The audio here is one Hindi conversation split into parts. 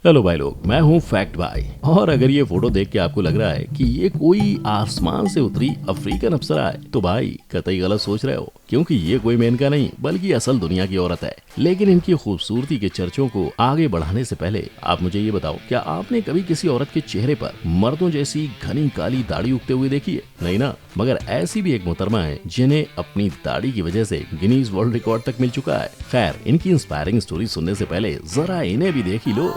हेलो भाई लोग, मैं हूँ फैक्ट भाई। और अगर ये फोटो देख के आपको लग रहा है कि ये कोई आसमान से उतरी अफ्रीकन अप्सरा है तो भाई कतई गलत सोच रहे हो, क्योंकि ये कोई मेनका नहीं बल्कि असल दुनिया की औरत है। लेकिन इनकी खूबसूरती के चर्चों को आगे बढ़ाने से पहले आप मुझे ये बताओ, क्या आपने कभी किसी औरत के चेहरे पर मर्दों जैसी घनी काली दाढ़ी उगते हुए देखी है? नहीं ना। मगर ऐसी भी एक मोहतरमा है जिन्हें अपनी दाढ़ी की वजह से गिनीज वर्ल्ड रिकॉर्ड तक मिल चुका है। खैर, इनकी इंस्पायरिंग स्टोरी सुनने से पहले जरा इन्हें भी देख ही लो,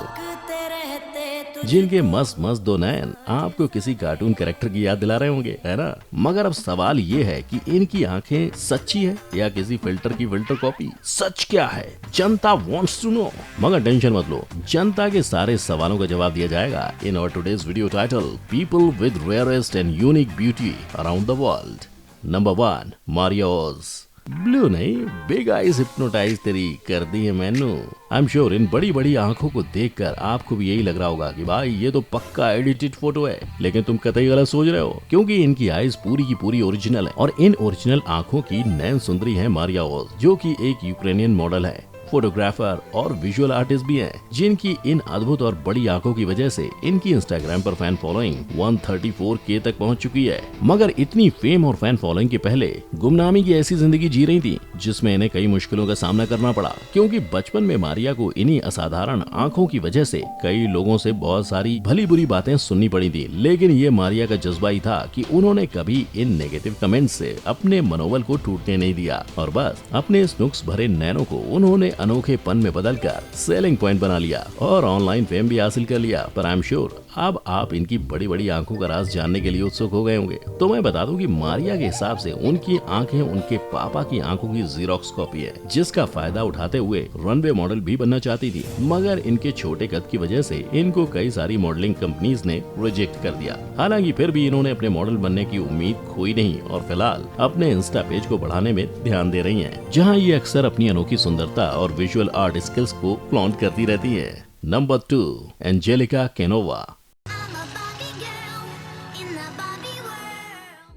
जिनके मस्त मस्त दो नैन आपको किसी कार्टून कैरेक्टर की याद दिला रहे होंगे, है ना? मगर अब सवाल ये है कि इनकी आंखें सच्ची है या किसी फिल्टर की फिल्टर कॉपी? सच क्या है, जनता वांट्स टू नो। मगर टेंशन मत लो, जनता के सारे सवालों का जवाब दिया जाएगा in our today's video title, people with rarest and unique beauty around the world. Number 1, Maria Oz. Blue नहीं, बिग आईज हिप्नोटाइज तेरी कर दी है मैनू। आई एम श्योर इन बड़ी बड़ी आंखों को देखकर आपको भी यही लग रहा होगा कि भाई ये तो पक्का एडिटेड फोटो है। लेकिन तुम कतई गलत सोच रहे हो, क्योंकि इनकी आईज पूरी की पूरी ओरिजिनल है और इन ओरिजिनल आंखों की नैन सुंदरी है मारिया ओज, जो कि एक यूक्रेनियन मॉडल है, फोटोग्राफर और विजुअल आर्टिस्ट भी हैं, जिनकी इन अद्भुत और बड़ी आंखों की वजह से इनकी इंस्टाग्राम पर फैन फॉलोइंग 134K तक पहुंच चुकी है। मगर इतनी फेम और फैन फॉलोइंग के पहले गुमनामी की ऐसी जिंदगी जी रही थी जिसमें इन्हें कई मुश्किलों का सामना करना पड़ा, क्योंकि बचपन में मारिया को इन्हीं असाधारण आंखों की वजह से कई लोगों से बहुत सारी भली बुरी बातें सुननी पड़ी थी। लेकिन ये मारिया का जज्बा ही था कि उन्होंने कभी इन नेगेटिव कमेंट से अपने मनोबल को टूटने नहीं दिया और बस अपने इस नुक्स भरे नैनों को उन्होंने अनोखे पन में बदलकर सेलिंग पॉइंट बना लिया और ऑनलाइन फेम भी हासिल कर लिया। पर आई एम श्योर अब आप इनकी बड़ी बड़ी आंखों का राज जानने के लिए उत्सुक हो गए होंगे। तो मैं बता दूं कि मारिया के हिसाब से उनकी आंखें उनके पापा की आंखों की जीरोक्स कॉपी है, जिसका फायदा उठाते हुए रनवे मॉडल भी बनना चाहती थी। मगर इनके छोटे कद की वजह से इनको कई सारी मॉडलिंग कंपनीज ने रिजेक्ट कर दिया। हालांकि फिर भी इन्होंने अपने मॉडल बनने की उम्मीद खोई नहीं और फिलहाल अपने इंस्टा पेज को बढ़ाने में ध्यान दे रही हैं, जहां ये अक्सर अपनी अनोखी सुंदरता और विजुअल आर्ट स्किल्स को फ्लॉन्ट करती रहती है। Number 2, Angelica Canova.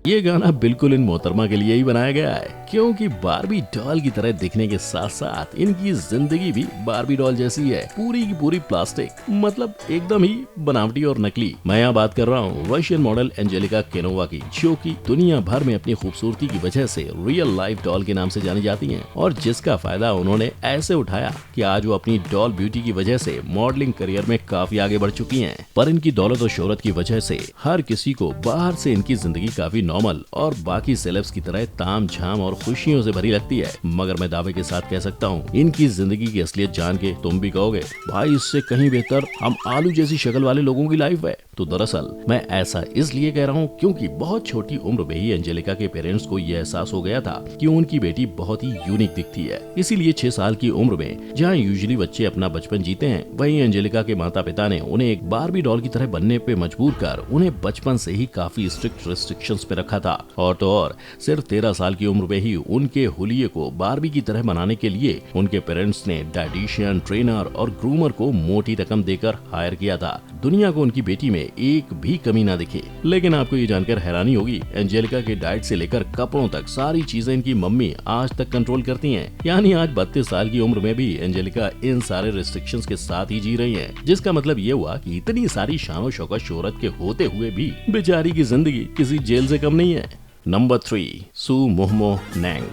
ये गाना बिल्कुल इन मोहतरमा के लिए ही बनाया गया है, क्योंकि बारबी डॉल की तरह दिखने के साथ साथ इनकी जिंदगी भी बारबी डॉल जैसी है, पूरी की पूरी प्लास्टिक, मतलब एकदम ही बनावटी और नकली। मैं यहाँ बात कर रहा हूँ रशियन मॉडल एंजेलिका केनोवा की, जो कि दुनिया भर में अपनी खूबसूरती की वजह से रियल लाइफ डॉल के नाम से जानी जाती हैं और जिसका फायदा उन्होंने ऐसे उठाया कि आज वो अपनी डॉल ब्यूटी की वजह से मॉडलिंग करियर में काफी आगे बढ़ चुकी हैं। पर इनकी दौलत और शोहरत की वजह से हर किसी को बाहर से इनकी जिंदगी काफी नॉर्मल और बाकी सेलेब्स की तरह ताम झाम और खुशियों से भरी लगती है। मगर मैं दावे के साथ कह सकता हूँ, इनकी जिंदगी की असलियत जान के तुम भी कहोगे भाई इससे कहीं बेहतर हम आलू जैसी शक्ल वाले लोगों की लाइफ है। तो दरअसल मैं ऐसा इसलिए कह रहा हूँ क्योंकि बहुत छोटी उम्र में ही एंजेलिका के पेरेंट्स को यह एहसास हो गया था कि उनकी बेटी बहुत ही यूनिक दिखती है। इसीलिए 6 साल की उम्र में जहाँ यूजुअली बच्चे अपना बचपन जीते हैं, वहीं एंजेलिका के माता पिता ने उन्हें एक बारबी डॉल की तरह बनने पे मजबूर कर उन्हें बचपन से ही काफी स्ट्रिक्ट रेस्ट्रिक्शंस पे रखा था। और तो और सिर्फ 13 साल की उम्र में ही उनके हुलिये को बारबी की तरह बनाने के लिए उनके पेरेंट्स ने डाइटिशियन, ट्रेनर और ग्रूमर को मोटी रकम देकर हायर किया था। दुनिया को उनकी बेटी में एक भी कमी ना दिखे। लेकिन आपको ये जानकर हैरानी होगी, एंजेलिका के डाइट से लेकर कपड़ों तक सारी चीजें इनकी मम्मी आज तक कंट्रोल करती हैं। यानी आज 32 साल की उम्र में भी एंजेलिका इन सारे रिस्ट्रिक्शंस के साथ ही जी रही हैं, जिसका मतलब ये हुआ कि इतनी सारी शान और शौकत शोहरत के होते हुए भी बेचारी की जिंदगी किसी जेल से कम नहीं है। नंबर 3, सू मोहमो नैंग।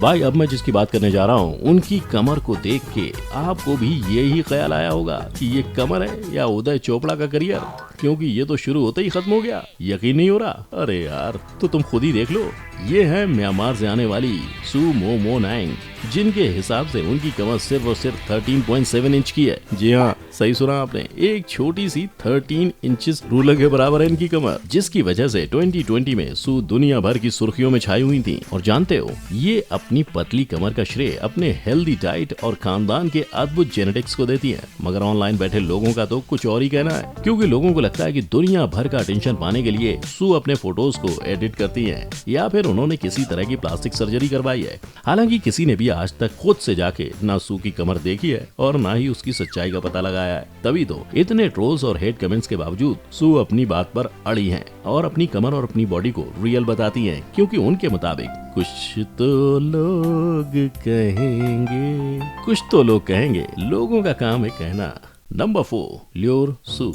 भाई अब मैं जिसकी बात करने जा रहा हूँ, उनकी कमर को देख के आपको भी यही ख्याल आया होगा कि ये कमर है या उदय चोपड़ा का करियर, क्योंकि ये तो शुरू होते ही खत्म हो गया। यकीन नहीं हो रहा? अरे यार, तो तुम खुद ही देख लो। ये है म्यांमार से आने वाली सू मोमो नैंग, जिनके हिसाब से उनकी कमर सिर्फ और सिर्फ 13.7 इंच की है। जी हाँ, सही सुना आपने, एक छोटी सी 13 इंचेस रूलर के बराबर है इनकी कमर, जिसकी वजह से 2020 में सू दुनिया भर की सुर्खियों में छाई हुई थी। और जानते हो, ये अपनी पतली कमर का श्रेय अपने हेल्दी डाइट और खानदान के अद्भुत जेनेटिक्स को देती है। मगर ऑनलाइन बैठे लोगों का तो कुछ और ही कहना है, क्योंकि लोगों को लगता है कि दुनिया भर का अटेंशन पाने के लिए सू अपने फोटोज को एडिट करती है या फिर उन्होंने किसी तरह की प्लास्टिक सर्जरी करवाई है। हालांकि किसी ने भी आज तक खुद से जाके ना सू की कमर देखी है और ना ही उसकी सच्चाई का पता लगाया है। तभी तो इतने ट्रोल्स और हेट कमेंट्स के बावजूद सू अपनी बात पर अड़ी हैं और अपनी कमर और अपनी बॉडी को रियल बताती हैं, क्योंकि उनके मुताबिक कुछ तो लोग कहेंगे, लोगों का काम है कहना। नंबर 4, ल्योर सू।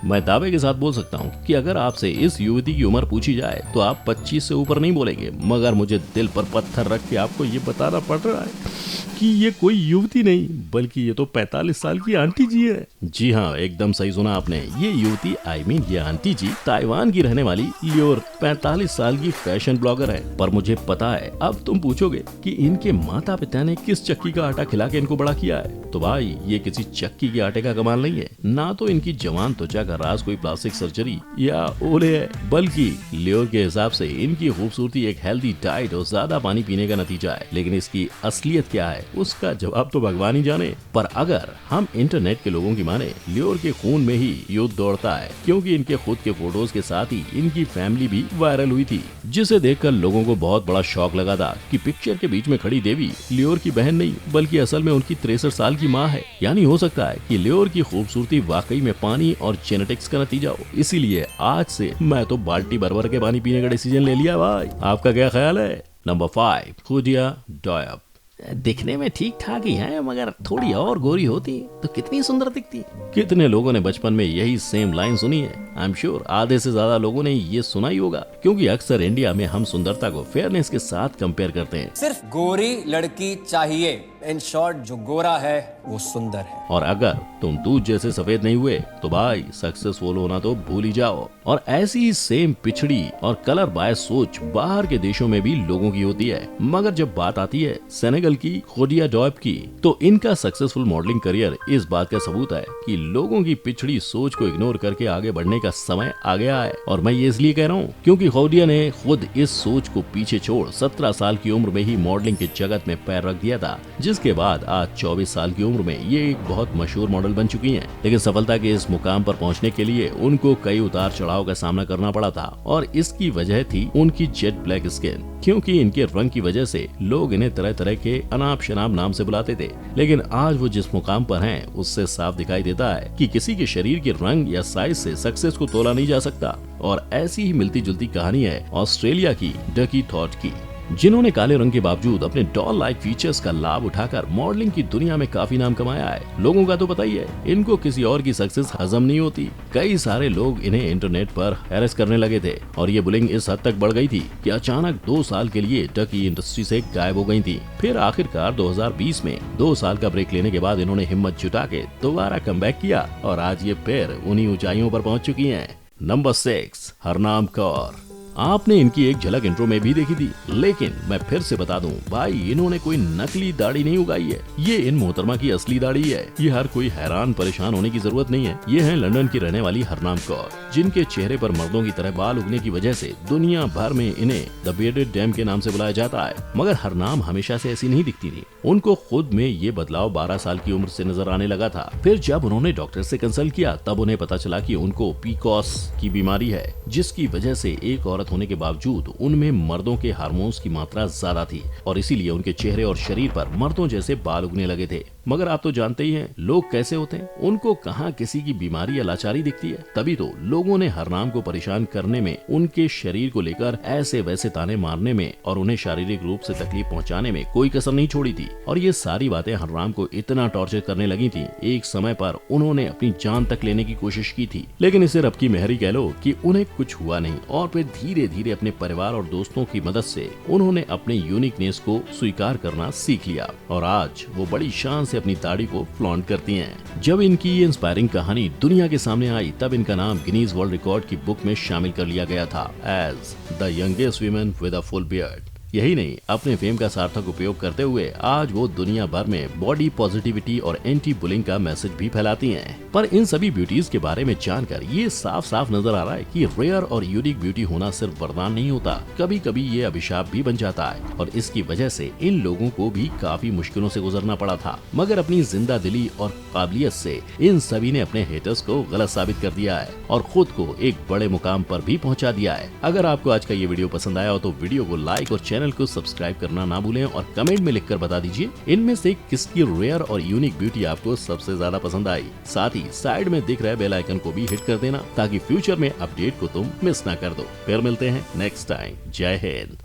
मैं दावे के साथ बोल सकता हूँ कि अगर आपसे इस युवती की उम्र पूछी जाए तो आप 25 से ऊपर नहीं बोलेंगे, मगर मुझे दिल पर पत्थर रख के आपको ये बताना पड़ रहा है कि ये कोई युवती नहीं बल्कि ये तो 45 साल की आंटी जी है। जी हाँ, एकदम सही सुना आपने। ये युवती ये आंटी जी ताइवान की रहने वाली ल्योर 45 साल की फैशन ब्लॉगर है। पर मुझे पता है अब तुम पूछोगे कि इनके माता पिता ने किस चक्की का आटा खिला के इनको बड़ा किया है। तो भाई ये किसी चक्की के आटे का कमाल नहीं है, ना तो इनकी जवान त्वचा का राज कोई प्लास्टिक सर्जरी या ओले है, बल्कि ल्योर के हिसाब से इनकी खूबसूरती एक हेल्दी डाइट और ज्यादा पानी पीने का नतीजा है। लेकिन इसकी असलियत क्या है उसका जवाब तो भगवान ही जाने। पर अगर हम इंटरनेट के लोगों की माने, ल्योर के खून में ही युद्ध दौड़ता है, क्योंकि इनके खुद के फोटोज के साथ ही इनकी फैमिली भी वायरल हुई थी, जिसे देखकर लोगों को बहुत बड़ा शौक लगा था कि पिक्चर के बीच में खड़ी देवी ल्योर की बहन नहीं बल्कि असल में उनकी 63 साल की माँ है। यानी हो सकता है कि ल्योर की खूबसूरती वाकई में पानी और जेनेटिक्स का नतीजा हो। इसीलिए आज से मैं तो बाल्टी भर भर के पानी पीने का डिसीजन ले लिया भाई। आपका क्या ख्याल है? नंबर 5, खुदिया डॉयब। दिखने में ठीक ठाक ही है, मगर थोड़ी और गोरी होती तो कितनी सुंदर दिखती। कितने लोगों ने बचपन में यही सेम लाइन सुनी है। आई एम श्योर आधे से ज्यादा लोगों ने ये सुना ही होगा, क्योंकि अक्सर इंडिया में हम सुंदरता को फेयरनेस के साथ कंपेयर करते हैं। सिर्फ गोरी लड़की चाहिए, इन शॉर्ट जो गोरा है वो सुंदर है। और अगर तुम दूध जैसे सफेद नहीं हुए तो भाई सक्सेसफुल होना तो भूल ही जाओ। और ऐसी ही सेम पिछड़ी और कलर बाय सोच बाहर के देशों में भी लोगों की होती है, मगर जब बात आती है सेनेगल की खुदिया डॉयब की, तो इनका सक्सेसफुल मॉडलिंग करियर इस बात का सबूत है कि लोगों की पिछड़ी सोच को इग्नोर करके आगे बढ़ने का समय आ गया है। और मैं ये इसलिए कह रहा हूँ क्योंकि खुदिया ने खुद इस सोच को पीछे छोड़ 17 साल की उम्र में ही मॉडलिंग के जगत में पैर रख दिया था, जिसके बाद आज 24 साल की उम्र में ये एक बहुत मशहूर मॉडल बन चुकी हैं। लेकिन सफलता के इस मुकाम पर पहुंचने के लिए उनको कई उतार चढ़ाव का सामना करना पड़ा था, और इसकी वजह थी उनकी जेट ब्लैक स्किन, क्योंकि इनके रंग की वजह से लोग इन्हें तरह तरह के अनाप शनाप नाम से बुलाते थे। लेकिन आज वो जिस मुकाम पर हैं, उससे साफ दिखाई देता है कि किसी के शरीर के रंग या साइज से सक्सेस को तोला नहीं जा सकता। और ऐसी ही मिलती जुलती कहानी है ऑस्ट्रेलिया की डकी थॉट की, जिन्होंने काले रंग के बावजूद अपने डॉल लाइक फीचर्स का लाभ उठाकर मॉडलिंग की दुनिया में काफी नाम कमाया है। लोगों का तो पता ही है, इनको किसी और की सक्सेस हजम नहीं होती। कई सारे लोग इन्हें इंटरनेट पर हैरेस करने लगे थे, और ये बुलिंग इस हद तक बढ़ गई थी कि अचानक 2 साल के लिए डकी इंडस्ट्री से गायब हो गई थी। फिर आखिरकार 2020 में 2 साल का ब्रेक लेने के बाद इन्होंने हिम्मत जुटा के दोबारा कमबैक किया, और आज ये फिर उन्हीं ऊंचाइयों पर पहुंच चुकी हैं। नंबर 6, हरनाम कौर। आपने इनकी एक झलक इंट्रो में भी देखी थी, लेकिन मैं फिर से बता दूं भाई, इन्होंने कोई नकली दाढ़ी नहीं उगाई है। ये इन मोहतरमा की असली दाढ़ी है। ये हर कोई हैरान परेशान होने की जरूरत नहीं है। ये है लंदन की रहने वाली हरनाम कौर, जिनके चेहरे पर मर्दों की तरह बाल उगने की वजह से दुनिया भर में इन्हें द बियर्डेड डैम के नाम से बुलाया जाता है। मगर हरनाम हमेशा से ऐसी नहीं दिखती थी। उनको खुद में ये बदलाव 12 साल की उम्र से नजर आने लगा था। फिर जब उन्होंने डॉक्टर से कंसल्ट किया, तब उन्हें पता चला कि उनको पीकॉस की बीमारी है, जिसकी वजह से एक औरत होने के बावजूद उनमें मर्दों के हार्मोन्स की मात्रा ज्यादा थी, और इसीलिए उनके चेहरे और शरीर पर मर्दों जैसे बाल उगने लगे थे। मगर आप तो जानते ही हैं लोग कैसे होते हैं, उनको कहाँ किसी की बीमारी या लाचारी दिखती है। तभी तो लोगों ने हरनाम को परेशान करने में, उनके शरीर को लेकर ऐसे वैसे ताने मारने में और उन्हें शारीरिक रूप से तकलीफ पहुंचाने में कोई कसर नहीं छोड़ी थी। और ये सारी बातें हरनाम को इतना टॉर्चर करने लगी थी, एक समय पर उन्होंने अपनी जान तक लेने की कोशिश की थी। लेकिन इसे रब की मेहर कह लो कि उन्हें कुछ हुआ नहीं, और फिर धीरे धीरे अपने परिवार और दोस्तों की मदद से उन्होंने अपने यूनिकनेस को स्वीकार करना सीख लिया, और आज वो बड़ी शान से अपनी दाढ़ी को फ्लॉन्ट करती हैं। जब इनकी ये इंस्पायरिंग कहानी दुनिया के सामने आई, तब इनका नाम गिनीज वर्ल्ड रिकॉर्ड की बुक में शामिल कर लिया गया था as the youngest women with a full beard. यही नहीं, अपने फेम का सार्थक उपयोग करते हुए आज वो दुनिया भर में बॉडी पॉजिटिविटी और एंटी बुलिंग का मैसेज भी फैलाती हैं। पर इन सभी ब्यूटीज के बारे में जानकर ये साफ साफ नजर आ रहा है कि रेयर और यूनिक ब्यूटी होना सिर्फ वरदान नहीं होता, कभी कभी ये अभिशाप भी बन जाता है। और इसकी वजह से इन लोगों को भी काफी मुश्किलों से गुजरना पड़ा था, मगर अपनी जिंदा दिली और काबिलियत से इन सभी ने अपने हेटर्स को गलत साबित कर दिया है और खुद को एक बड़े मुकाम पर भी पहुंचा दिया है। अगर आपको आज का ये वीडियो पसंद आया हो तो वीडियो को लाइक और चैनल को सब्सक्राइब करना ना भूलें, और कमेंट में लिखकर बता दीजिए इनमें से किसकी रेयर और यूनिक ब्यूटी आपको सबसे ज्यादा पसंद आई। साथ ही साइड में दिख रहे बेल आइकन को भी हिट कर देना, ताकि फ्यूचर में अपडेट को तुम मिस ना कर दो। फिर मिलते हैं नेक्स्ट टाइम। जय हिंद।